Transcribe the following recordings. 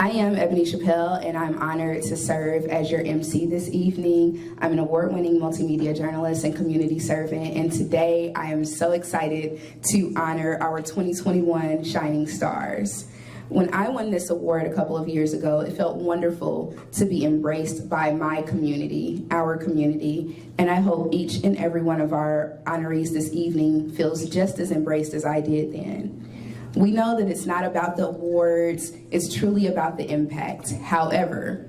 I am Ebony Chappelle, and I'm honored to serve as your MC this evening. I'm an award-winning multimedia journalist and community servant, and today I am so excited to honor our 2021 Shining Stars. When I won this award a couple of years ago, it felt wonderful to be embraced by my community, our community, and I hope each and every one of our honorees this evening feels just as embraced as I did then. We know that it's not about the awards, it's truly about the impact. However,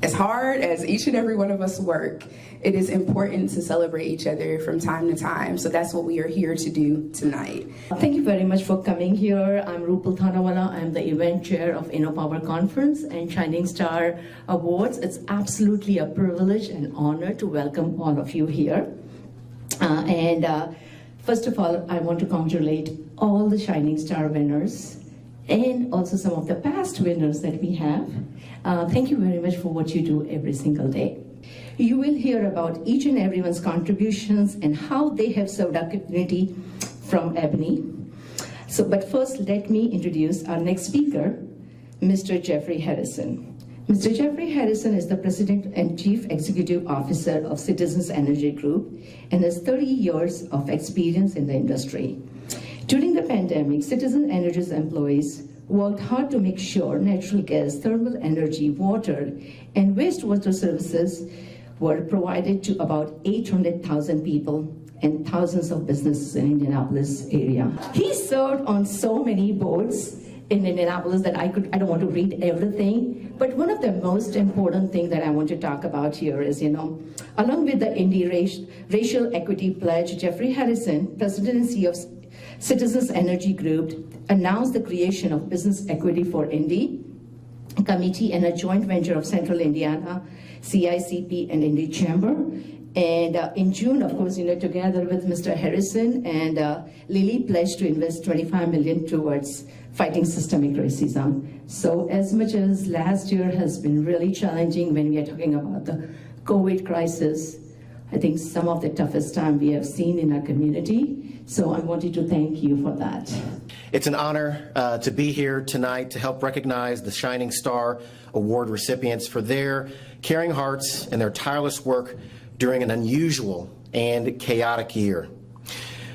as hard as each and every one of us work, it is important to celebrate each other from time to time. So that's what we are here to do tonight. Thank you very much for coming here. I'm Rupal Thanawala. I'm the event chair of InnoPower Conference and Shining Star Awards. It's absolutely a privilege and honor to welcome all of you here. First of all, I want to congratulate all the Shining Star winners and also some of the past winners that we have. Thank you very much for what you do every single day. You will hear about each and everyone's contributions and how they have served our community from Ebony. But first, let me introduce our next speaker, Mr. Jeffrey Harrison. Mr. Jeffrey Harrison is the President and Chief Executive Officer of Citizens Energy Group and has 30 years of experience in the industry. During the pandemic, Citizen Energy's employees worked hard to make sure natural gas, thermal energy, water, and wastewater services were provided to about 800,000 people and thousands of businesses in Indianapolis area. He served on so many boards in Indianapolis that I don't want to read everything, but one of the most important things that I want to talk about here is, along with the Indy Racial Equity Pledge, Jeffrey Harrison, President and CEO of Citizens Energy Group, announced the creation of Business Equity for Indy Committee and a joint venture of Central Indiana, CICP, and Indy Chamber. And in June, of course, together with Mr. Harrison and Lilly pledged to invest $25 million towards fighting systemic racism. So as much as last year has been really challenging when we are talking about the COVID crisis, I think some of the toughest time we have seen in our community. So I wanted to thank you for that. It's an honor to be here tonight to help recognize the Shining Star Award recipients for their caring hearts and their tireless work during an unusual and chaotic year.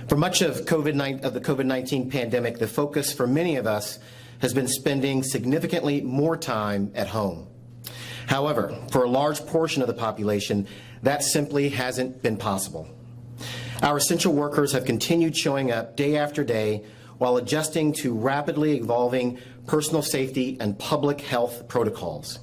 For much of the COVID-19 pandemic, the focus for many of us has been spending significantly more time at home. However, for a large portion of the population, that simply hasn't been possible. Our essential workers have continued showing up day after day while adjusting to rapidly evolving personal safety and public health protocols.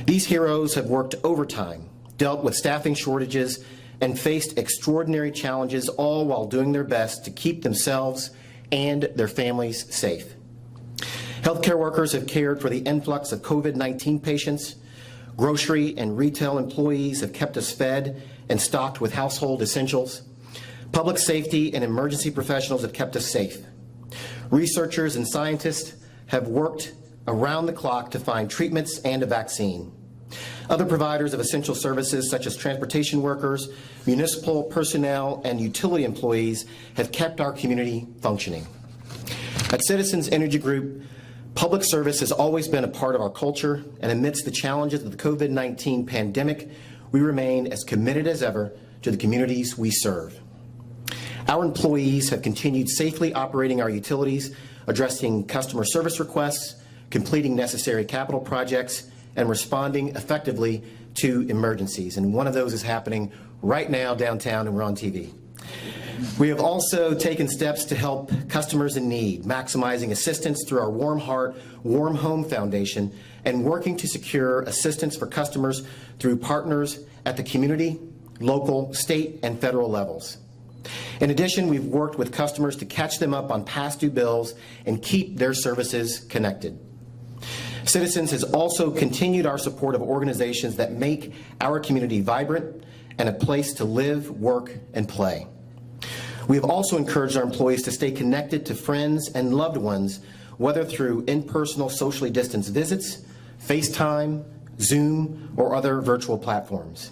These heroes have worked overtime, dealt with staffing shortages, and faced extraordinary challenges, all while doing their best to keep themselves and their families safe. Healthcare workers have cared for the influx of COVID-19 patients. Grocery and retail employees have kept us fed and stocked with household essentials. Public safety and emergency professionals have kept us safe. Researchers and scientists have worked around the clock to find treatments and a vaccine. Other providers of essential services, such as transportation workers, municipal personnel, and utility employees, have kept our community functioning. At Citizens Energy Group, public service has always been a part of our culture, and amidst the challenges of the COVID-19 pandemic, we remain as committed as ever to the communities we serve. Our employees have continued safely operating our utilities, addressing customer service requests, completing necessary capital projects, and responding effectively to emergencies. And one of those is happening right now downtown, and we're on TV. We have also taken steps to help customers in need, maximizing assistance through our Warm Heart, Warm Home Foundation, and working to secure assistance for customers through partners at the community, local, state, and federal levels. In addition, we've worked with customers to catch them up on past due bills and keep their services connected. Citizens has also continued our support of organizations that make our community vibrant and a place to live, work, and play. We have also encouraged our employees to stay connected to friends and loved ones, whether through in-person socially distanced visits, FaceTime, Zoom, or other virtual platforms.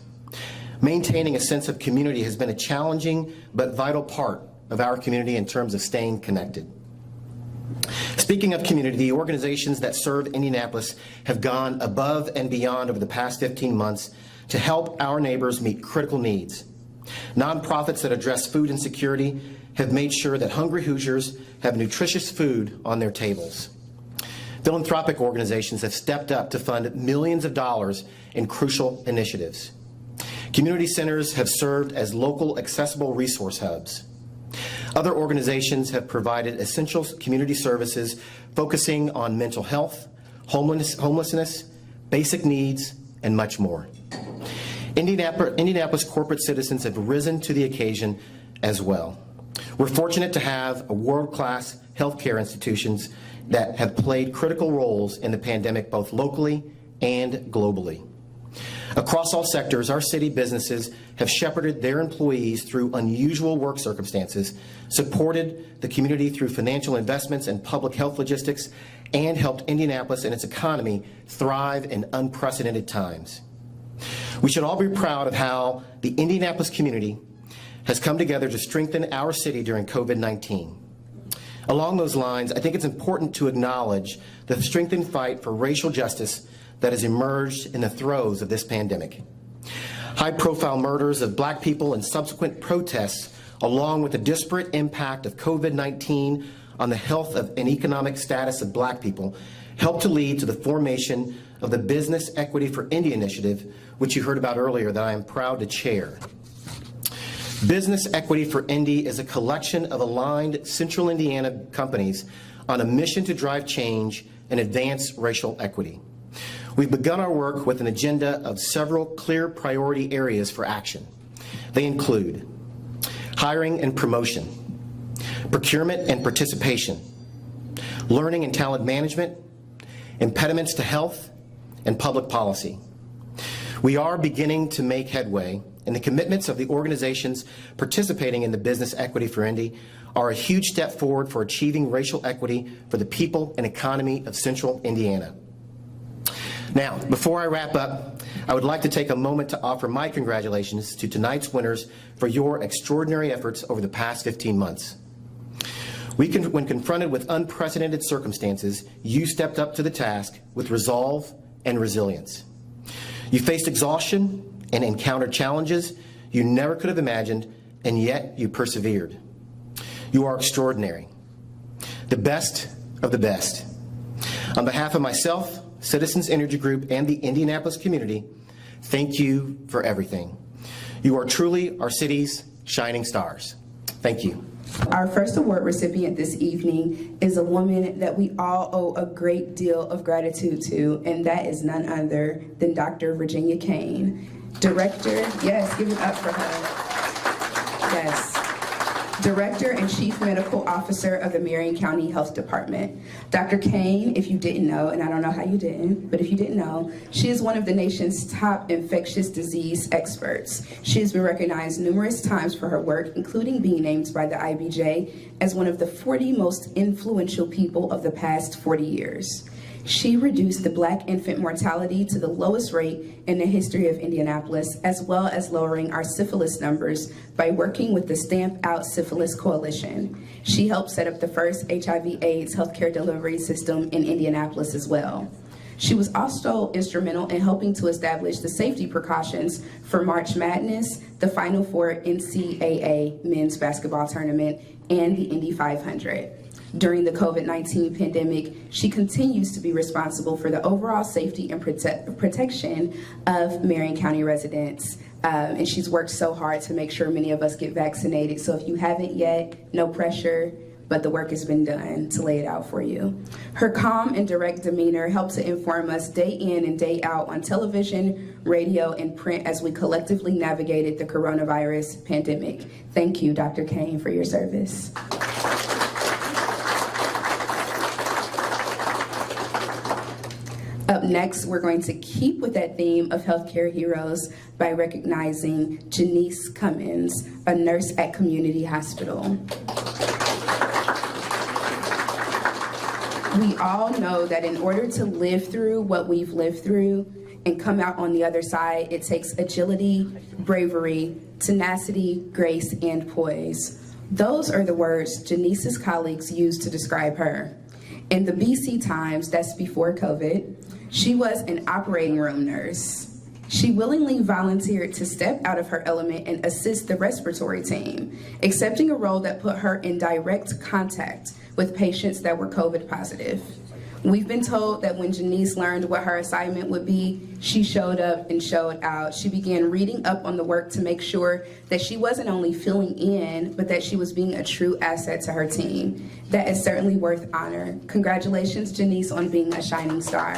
Maintaining a sense of community has been a challenging but vital part of our community in terms of staying connected. Speaking of community, the organizations that serve Indianapolis have gone above and beyond over the past 15 months to help our neighbors meet critical needs. Nonprofits that address food insecurity have made sure that hungry Hoosiers have nutritious food on their tables. Philanthropic organizations have stepped up to fund millions of dollars in crucial initiatives. Community centers have served as local accessible resource hubs. Other organizations have provided essential community services focusing on mental health, homelessness, basic needs, and much more. Indianapolis corporate citizens have risen to the occasion as well. We're fortunate to have world-class healthcare institutions that have played critical roles in the pandemic both locally and globally. Across all sectors, our city businesses have shepherded their employees through unusual work circumstances, supported the community through financial investments and public health logistics, and helped Indianapolis and its economy thrive in unprecedented times. We should all be proud of how the Indianapolis community has come together to strengthen our city during COVID-19. Along those lines, I think it's important to acknowledge the strengthened fight for racial justice that has emerged in the throes of this pandemic. High-profile murders of Black people and subsequent protests, along with the disparate impact of COVID-19 on the health and economic status of Black people, helped to lead to the formation of the Business Equity for Indy initiative, which you heard about earlier, that I am proud to chair. Business Equity for Indy is a collection of aligned Central Indiana companies on a mission to drive change and advance racial equity. We've begun our work with an agenda of several clear priority areas for action. They include hiring and promotion, procurement and participation, learning and talent management, impediments to health, and public policy. We are beginning to make headway, and the commitments of the organizations participating in the Business Equity for Indy are a huge step forward for achieving racial equity for the people and economy of Central Indiana. Now, before I wrap up, I would like to take a moment to offer my congratulations to tonight's winners for your extraordinary efforts over the past 15 months. When confronted with unprecedented circumstances, you stepped up to the task with resolve and resilience. You faced exhaustion and encountered challenges you never could have imagined, and yet you persevered. You are extraordinary, the best of the best. On behalf of myself, Citizens Energy Group, and the Indianapolis community, thank you for everything. You are truly our city's shining stars. Thank you. Our first award recipient this evening is a woman that we all owe a great deal of gratitude to, and that is none other than Dr. Virginia Kane, Director, yes, give it up for her. Yes. Director and Chief Medical Officer of the Marion County Health Department. Dr. Kane, if you didn't know, and I don't know how you didn't, but if you didn't know, she is one of the nation's top infectious disease experts. She has been recognized numerous times for her work, including being named by the IBJ as one of the 40 most influential people of the past 40 years. She reduced the Black infant mortality to the lowest rate in the history of Indianapolis, as well as lowering our syphilis numbers by working with the Stamp Out Syphilis Coalition. She helped set up the first HIV/AIDS healthcare delivery system in Indianapolis as well. She was also instrumental in helping to establish the safety precautions for March Madness, the Final Four NCAA men's basketball tournament, and the Indy 500. During the COVID-19 pandemic, she continues to be responsible for the overall safety and protection of Marion County residents. And she's worked so hard to make sure many of us get vaccinated. So if you haven't yet, no pressure, but the work has been done to lay it out for you. Her calm and direct demeanor helps to inform us day in and day out on television, radio, and print as we collectively navigated the coronavirus pandemic. Thank you, Dr. Kane, for your service. Up next, we're going to keep with that theme of healthcare heroes by recognizing Denise Cummins, a nurse at Community Hospital. We all know that in order to live through what we've lived through and come out on the other side, it takes agility, bravery, tenacity, grace, and poise. Those are the words Denise's colleagues used to describe her. In the BC times, that's before COVID, she was an operating room nurse. She willingly volunteered to step out of her element and assist the respiratory team, accepting a role that put her in direct contact with patients that were COVID positive. We've been told that when Denise learned what her assignment would be, she showed up and showed out. She began reading up on the work to make sure that she wasn't only filling in, but that she was being a true asset to her team. That is certainly worth honor. Congratulations, Denise, on being a shining star.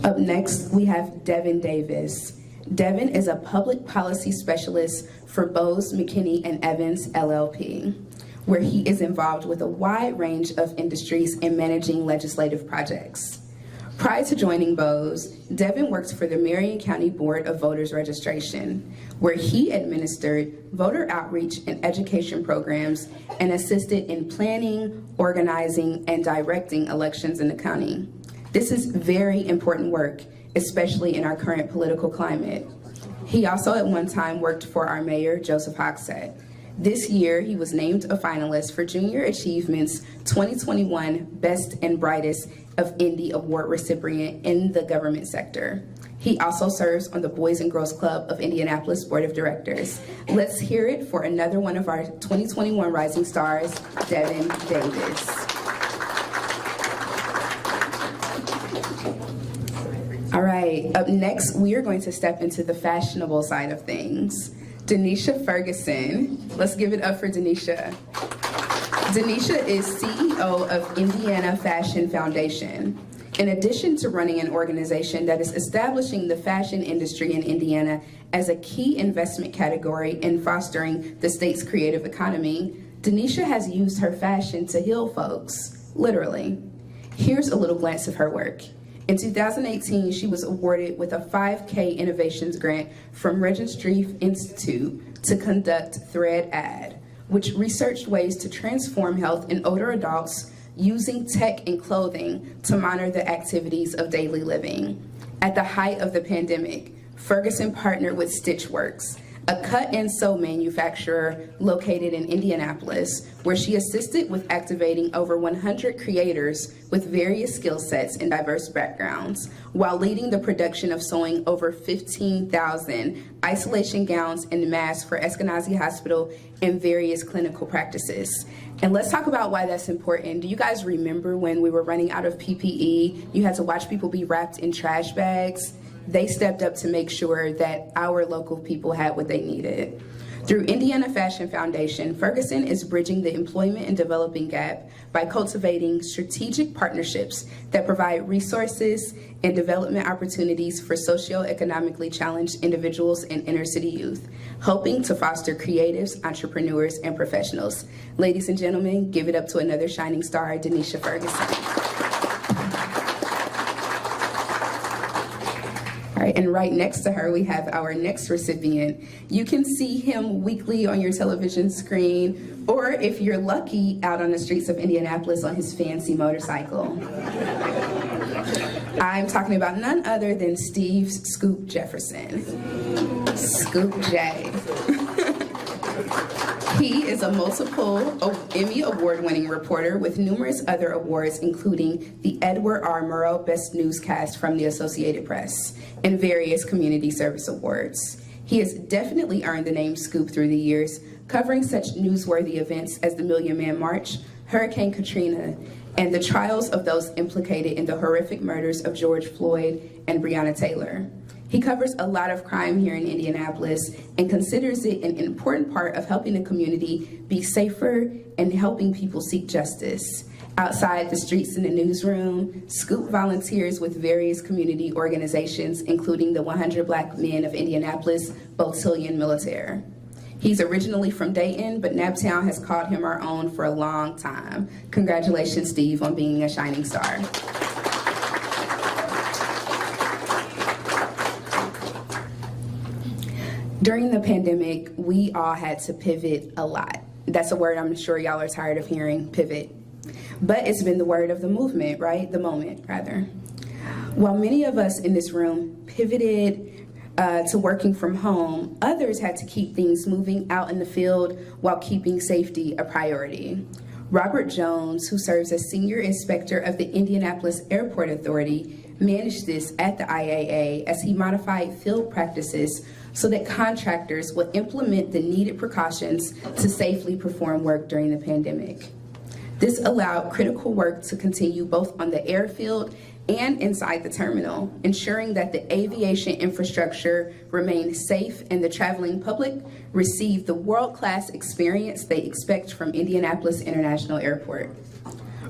Up next, we have Devin Davis. Devin is a public policy specialist for Bose, McKinney & Evans, LLP, where he is involved with a wide range of industries in managing legislative projects. Prior to joining Bose, Devin worked for the Marion County Board of Voters Registration, where he administered voter outreach and education programs and assisted in planning, organizing, and directing elections in the county. This is very important work, especially in our current political climate. He also at one time worked for our mayor, Joseph Hogsett. This year, he was named a finalist for Junior Achievement's 2021 Best and Brightest of Indy Award recipient in the government sector. He also serves on the Boys and Girls Club of Indianapolis Board of Directors. Let's hear it for another one of our 2021 Rising Stars, Devin Davis. All right, up next, we are going to step into the fashionable side of things. Denisha Ferguson. Let's give it up for Denisha. Denisha is CEO of Indiana Fashion Foundation. In addition to running an organization that is establishing the fashion industry in Indiana as a key investment category in fostering the state's creative economy, Denisha has used her fashion to heal folks, literally. Here's a little glance of her work. In 2018, she was awarded with a 5K Innovations Grant from Registry Institute to conduct Thread Ad, which researched ways to transform health in older adults using tech and clothing to monitor the activities of daily living. At the height of the pandemic, Ferguson partnered with Stitchworks, a cut and sew manufacturer located in Indianapolis, where she assisted with activating over 100 creators with various skill sets and diverse backgrounds, while leading the production of sewing over 15,000 isolation gowns and masks for Eskenazi Hospital and various clinical practices. And let's talk about why that's important. Do you guys remember when we were running out of PPE? You had to watch people be wrapped in trash bags. They stepped up to make sure that our local people had what they needed. Through Indiana Fashion Foundation, Ferguson is bridging the employment and developing gap by cultivating strategic partnerships that provide resources and development opportunities for socioeconomically challenged individuals and inner city youth, helping to foster creatives, entrepreneurs, and professionals. Ladies and gentlemen, give it up to another shining star, Denisha Ferguson. And right next to her, we have our next recipient. You can see him weekly on your television screen, or if you're lucky, out on the streets of Indianapolis on his fancy motorcycle. I'm talking about none other than Steve Scoop Jefferson. Scoop J. He is a multiple Emmy Award-winning reporter with numerous other awards, including the Edward R. Murrow Best Newscast from the Associated Press and various community service awards. He has definitely earned the name Scoop through the years, covering such newsworthy events as the Million Man March, Hurricane Katrina, and the trials of those implicated in the horrific murders of George Floyd and Breonna Taylor. He covers a lot of crime here in Indianapolis and considers it an important part of helping the community be safer and helping people seek justice. Outside the streets in the newsroom, Scoop volunteers with various community organizations, including the 100 Black Men of Indianapolis Botillion Militaire. He's originally from Dayton, but Naptown has called him our own for a long time. Congratulations, Steve, on being a shining star. During the pandemic, we all had to pivot a lot. That's a word I'm sure y'all are tired of hearing, pivot. But it's been the word of the movement, right? The moment, rather. While many of us in this room pivoted to working from home, others had to keep things moving out in the field while keeping safety a priority. Robert Jones, who serves as Senior Inspector of the Indianapolis Airport Authority, managed this at the IAA as he modified field practices so that contractors would implement the needed precautions to safely perform work during the pandemic. This allowed critical work to continue both on the airfield and inside the terminal, ensuring that the aviation infrastructure remained safe and the traveling public received the world-class experience they expect from Indianapolis International Airport.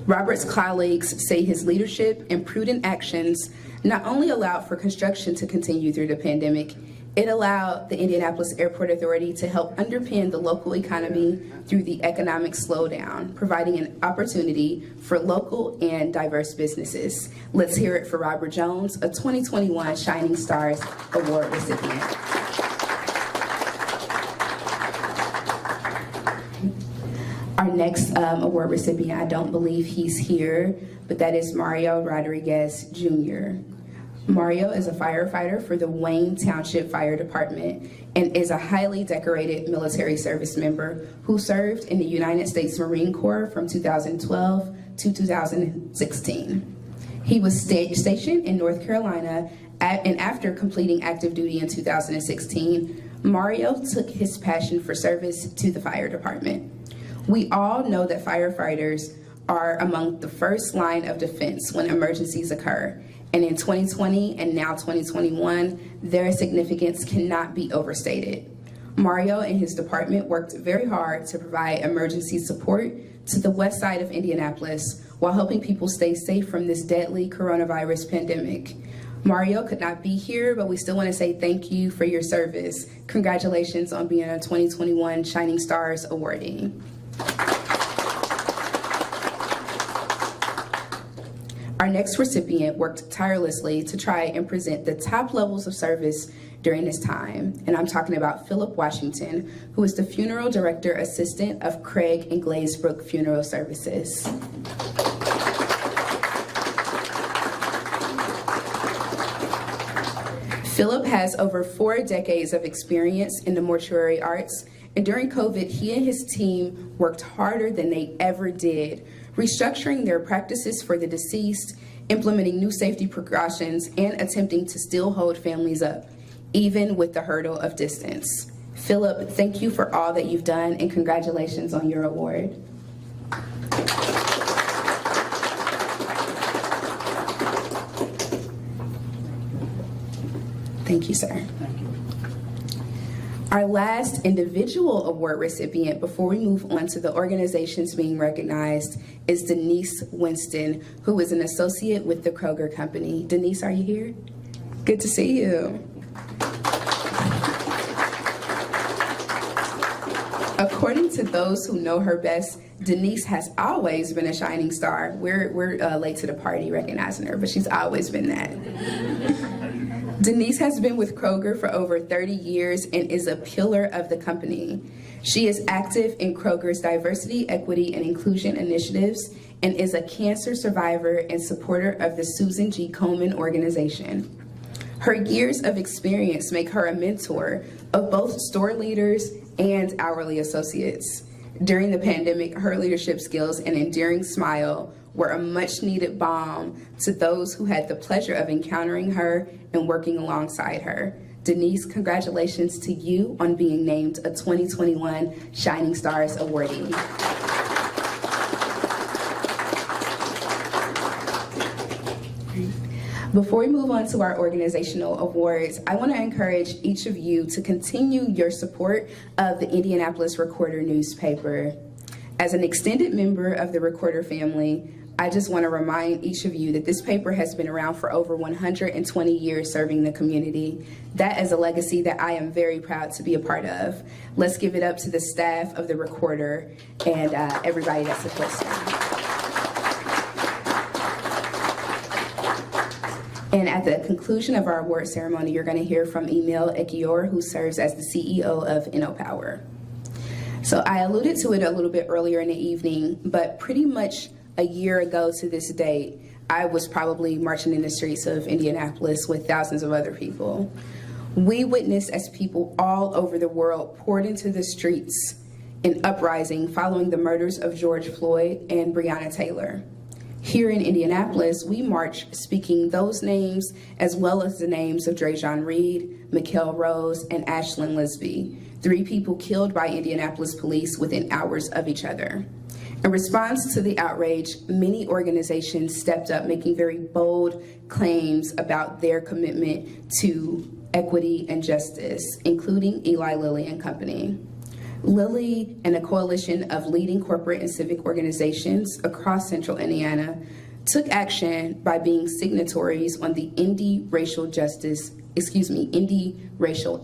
Robert's colleagues say his leadership and prudent actions not only allowed for construction to continue through the pandemic, it allowed the Indianapolis Airport Authority to help underpin the local economy through the economic slowdown, providing an opportunity for local and diverse businesses. Let's hear it for Robert Jones, a 2021 Shining Stars Award recipient. Our next award recipient, I don't believe he's here, but that is Mario Rodriguez Jr. Mario is a firefighter for the Wayne Township Fire Department and is a highly decorated military service member who served in the United States Marine Corps from 2012 to 2016. He was stationed in North Carolina, and after completing active duty in 2016, Mario took his passion for service to the fire department. We all know that firefighters are among the first line of defense when emergencies occur. And in 2020 and now 2021, their significance cannot be overstated. Mario and his department worked very hard to provide emergency support to the west side of Indianapolis while helping people stay safe from this deadly coronavirus pandemic. Mario could not be here, but we still want to say thank you for your service. Congratulations on being a 2021 Shining Stars awardee. Our next recipient worked tirelessly to try and present the top levels of service during this time, and I'm talking about Philip Washington, who is the Funeral Director Assistant of Craig and Glazebrook Funeral Services. Philip has over 4 decades of experience in the mortuary arts, and during COVID, he and his team worked harder than they ever did, restructuring their practices for the deceased, implementing new safety precautions, and attempting to still hold families up, even with the hurdle of distance. Philip, thank you for all that you've done, and congratulations on your award. Thank you, sir. Thank you. Our last individual award recipient before we move on to the organizations being recognized is Denise Winston, who is an associate with the Kroger Company. Denise, are you here? Good to see you. According to those who know her best, Denise has always been a shining star. We're late to the party recognizing her, but she's always been that. Denise has been with Kroger for over 30 years and is a pillar of the company. She is active in Kroger's diversity, equity, and inclusion initiatives and is a cancer survivor and supporter of the Susan G. Komen organization. Her years of experience make her a mentor of both store leaders and hourly associates. During the pandemic, her leadership skills and endearing smile were a much-needed balm to those who had the pleasure of encountering her and working alongside her. Denise, congratulations to you on being named a 2021 Shining Stars awardee. Before we move on to our organizational awards, I want to encourage each of you to continue your support of the Indianapolis Recorder newspaper. As an extended member of the Recorder family, I just want to remind each of you that this paper has been around for over 120 years serving the community. That is a legacy that I am very proud to be a part of. Let's give it up to the staff of the Recorder and everybody that supports them. And at the conclusion of our award ceremony, you're going to hear from Emil Ekior, who serves as the CEO of InnoPower. So I alluded to it a little bit earlier in the evening, but pretty much a year ago to this date, I was probably marching in the streets of Indianapolis with thousands of other people. We witnessed as people all over the world poured into the streets in uprising following the murders of George Floyd and Breonna Taylor. Here in Indianapolis, we marched speaking those names as well as the names of Dre'Jon Reed, Mikkel Rose, and Ashlyn Lisby, 3 people killed by Indianapolis police within hours of each other. In response to the outrage, many organizations stepped up, making very bold claims about their commitment to equity and justice, including Eli Lilly and Company. Lilly and a coalition of leading corporate and civic organizations across central Indiana took action by being signatories on the Indy Racial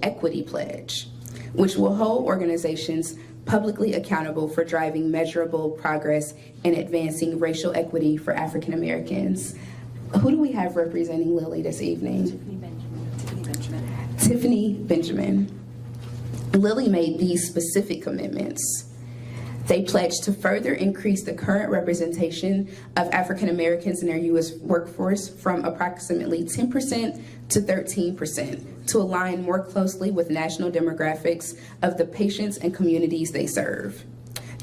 Equity Pledge, which will hold organizations publicly accountable for driving measurable progress in advancing racial equity for African Americans. Who do we have representing Lilly this evening? Tiffany Benjamin. Lilly made these specific commitments. They pledged to further increase the current representation of African Americans in their U.S. workforce from approximately 10% to 13% to align more closely with national demographics of the patients and communities they serve.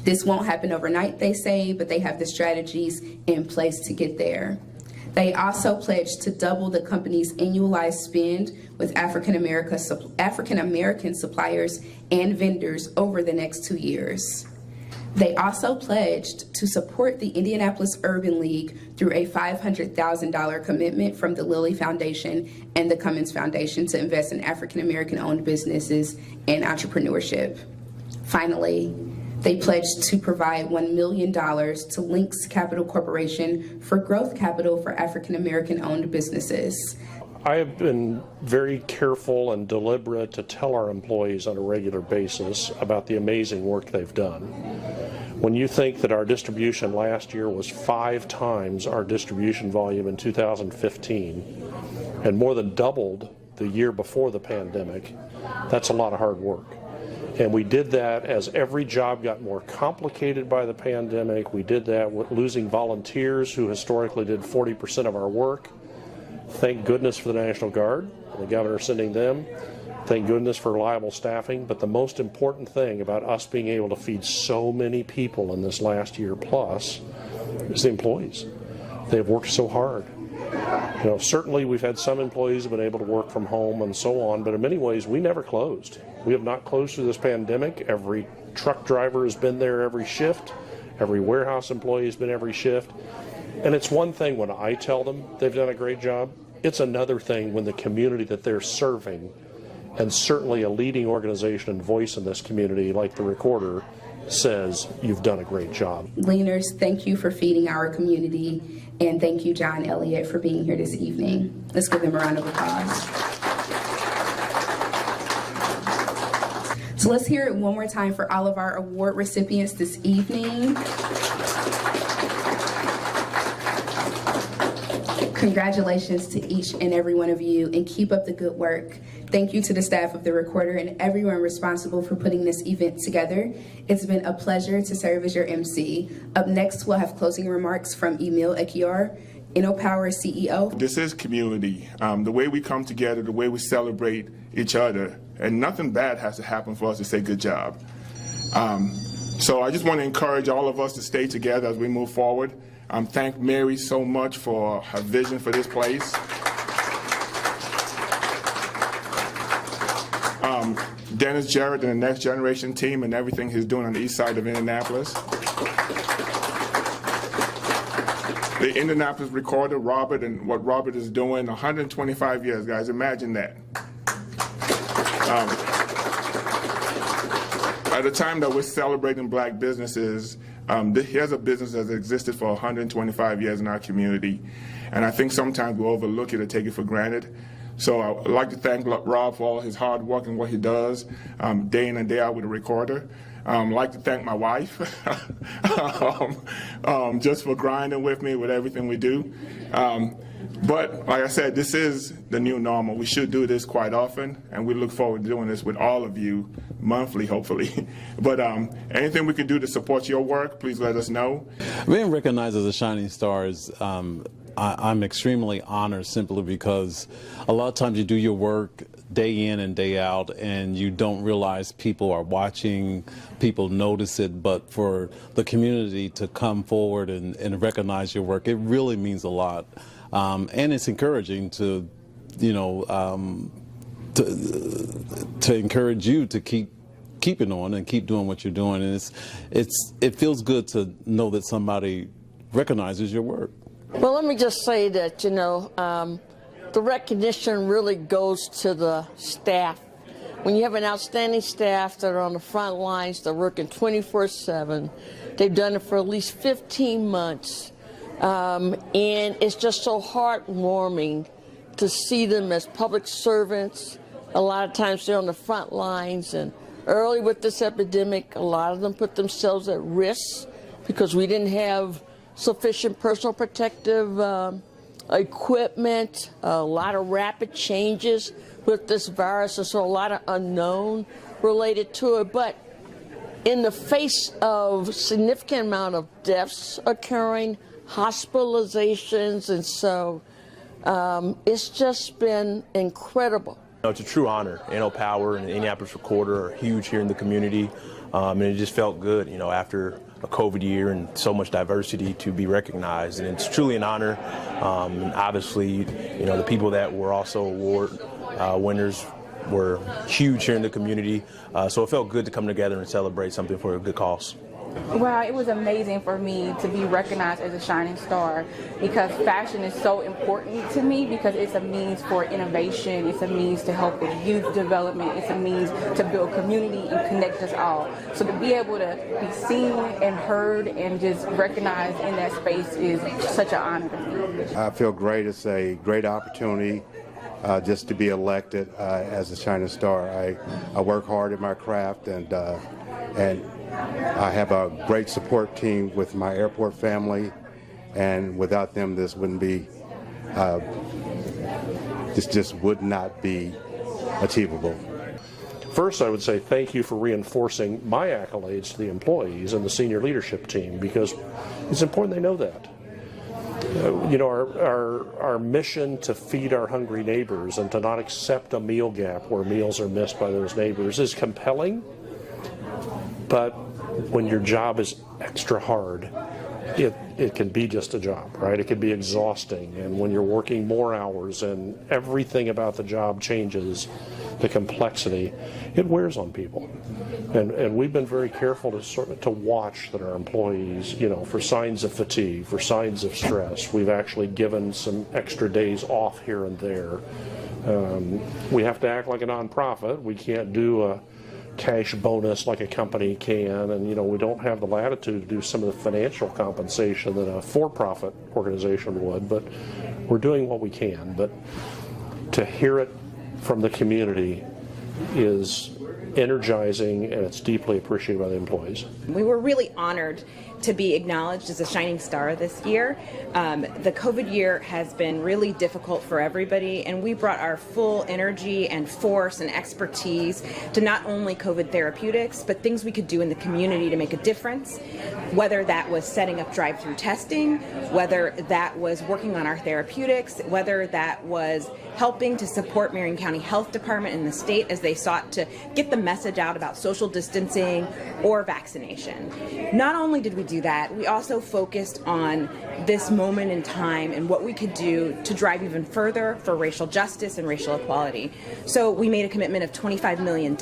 This won't happen overnight, they say, but they have the strategies in place to get there. They also pledged to double the company's annualized spend with African American suppliers and vendors over the next 2 years. They also pledged to support the Indianapolis Urban League through a $500,000 commitment from the Lilly Foundation and the Cummins Foundation to invest in African American owned businesses and entrepreneurship. Finally, they pledged to provide $1 million to Lynx Capital Corporation for growth capital for African American owned businesses. I have been very careful and deliberate to tell our employees on a regular basis about the amazing work they've done. When you think that our distribution last year was 5 times our distribution volume in 2015 and more than doubled the year before the pandemic, that's a lot of hard work. And we did that as every job got more complicated by the pandemic. We did that with losing volunteers who historically did 40% of our work. Thank goodness for the National Guard, the governor sending them. Thank goodness for reliable staffing. But the most important thing about us being able to feed so many people in this last year plus is the employees. They've worked so hard. You know, certainly we've had some employees who have been able to work from home and so on, but in many ways we never closed. We have not closed through this pandemic. Every truck driver has been there every shift. Every warehouse employee has been every shift. And it's one thing when I tell them they've done a great job. It's another thing when the community that they're serving, and certainly a leading organization and voice in this community like the Recorder, says you've done a great job. Gleaners, thank you for feeding our community, and thank you, John Elliott, for being here this evening. Let's give them a round of applause. So let's hear it one more time for all of our award recipients this evening. Congratulations to each and every one of you, and keep up the good work. Thank you to the staff of the Recorder and everyone responsible for putting this event together. It's been a pleasure to serve as your MC. Up next, we'll have closing remarks from Emil Ekiar, InnoPower CEO. This is community. The way we come together, the way we celebrate each other, and nothing bad has to happen for us to say good job. So I just want to encourage all of us to stay together as we move forward. Thank Mary so much for her vision for this place. Dennis Jarrett and the Next Generation team and everything he's doing on the east side of Indianapolis. The Indianapolis Recorder, Robert, and what Robert is doing, 125 years, guys, imagine that. At the time that we're celebrating black businesses, here's a business that's existed for 125 years in our community, and I think sometimes we overlook it or take it for granted. So I would like to thank Rob for all his hard work and what he does day in and day out with the Recorder. I'd like to thank my wife just for grinding with me with everything we do. But like I said, this is the new normal. We should do this quite often, and we look forward to doing this with all of you monthly, hopefully. But anything we can do to support your work, please let us know. Being recognized as a shining star is, I'm extremely honored simply because a lot of times you do your work day in and day out, and you don't realize people are watching, people notice it, but for the community to come forward and recognize your work, it really means a lot. And it's encouraging to, you know, to encourage you to keep it on and keep doing what you're doing. And it feels good to know that somebody recognizes your work. Well, let me just say that, you know, the recognition really goes to the staff. When you have an outstanding staff that are on the front lines, they're working 24/7. They've done it for at least 15 months. And it's just so heartwarming to see them as public servants. A lot of times they're on the front lines, and early with this epidemic, a lot of them put themselves at risk because we didn't have sufficient personal protective equipment, a lot of rapid changes with this virus, and so a lot of unknown related to it. But in the face of significant amount of deaths occurring, hospitalizations, and so it's just been incredible. It's a true honor. InnoPower and the Indianapolis Recorder are huge here in the community, and it just felt good, you know, after a COVID year and so much diversity to be recognized, and it's truly an honor. And obviously, you know, the people that were also award winners were huge here in the community, so it felt good to come together and celebrate something for a good cause. Wow, it was amazing for me to be recognized as a shining star, because fashion is so important to me, because it's a means for innovation, it's a means to help with youth development, it's a means to build community and connect us all. So to be able to be seen and heard and just recognized in that space is such an honor to me. I feel great. It's a great opportunity just to be elected as a shining star. I work hard at my craft, and I have a great support team with my airport family, and without them this wouldn't be, this just would not be achievable. First, I would say thank you for reinforcing my accolades to the employees and the senior leadership team, because it's important they know that. You know, our mission to feed our hungry neighbors and to not accept a meal gap where meals are missed by those neighbors is compelling, but when your job is extra hard, it can be just a job, right? It can be exhausting, and when you're working more hours and everything about the job changes, the complexity, it wears on people. And we've been very careful to watch that our employees, you know, for signs of fatigue, for signs of stress, we've actually given some extra days off here and there. We have to act like a nonprofit. We can't do a cash bonus like a company can, and you know, we don't have the latitude to do some of the financial compensation that a for-profit organization would, but we're doing what we can. But to hear it from the community is energizing, and it's deeply appreciated by the employees. We were really honored to be acknowledged as a shining star this year. The COVID year has been really difficult for everybody, and we brought our full energy and force and expertise to not only COVID therapeutics, but things we could do in the community to make a difference, whether that was setting up drive-through testing, whether that was working on our therapeutics, whether that was helping to support Marion County Health Department and the state as they sought to get the message out about social distancing or vaccination. Not only did we do that, we also focused on this moment in time and what we could do to drive even further for racial justice and racial equality. So we made a commitment of $25 million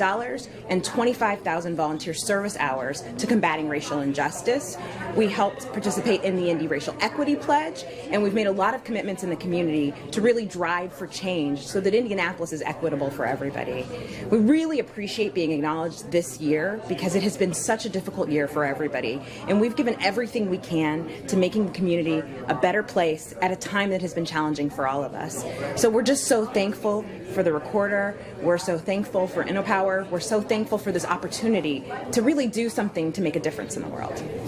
and 25,000 volunteer service hours to combating racial injustice. We helped participate in the Indy Racial Equity Pledge, and we've made a lot of commitments in the community to really drive for change so that Indianapolis is equitable for everybody. We really appreciate being acknowledged this year because it has been such a difficult year for everybody, and we've given everything we can to making the community a better place at a time that has been challenging for all of us. So we're just so thankful for the Recorder, we're so thankful for InnoPower, we're so thankful for this opportunity to really do something to make a difference in the world.